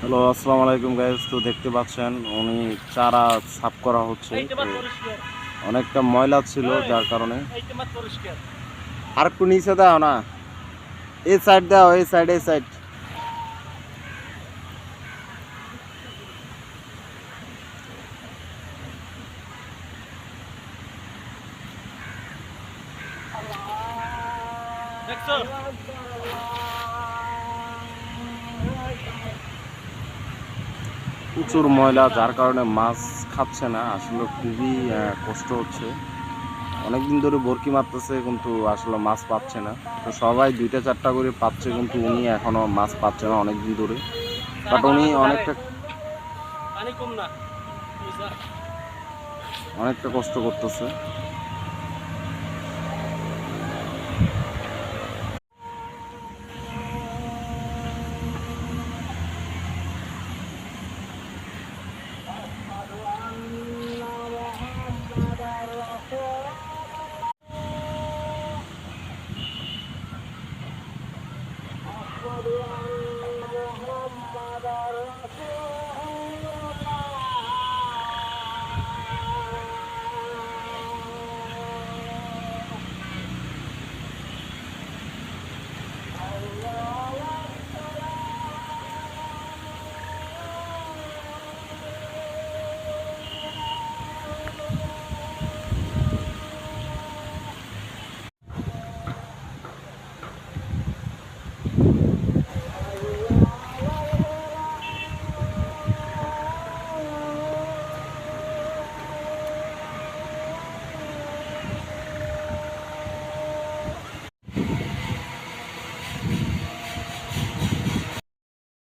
Hello, আসসালামু আলাইকুম guys. তো দেখতে পাচ্ছেন উনি চারা সাফ করা হচ্ছে। তো অনেকটা ময়লা ছিল যার কারণে। আর একটু নিচে দাও না, এই সাইড দাও, এই সাইড, এই সাইড। প্রচুর ময়লা যার কারণে মাছ খাচ্ছে না। আসলে খুবই কষ্ট হচ্ছে। অনেকদিন ধরে বরকি মারতেছে কিন্তু আসলে মাছ পাচ্ছে না। তো সবাই 2টা 4টা করে পাচ্ছে কিন্তু উনি এখনো মাছ পাচ্ছে না অনেকদিন ধরে। বাট উনি অনেকটা কষ্ট করতেছে।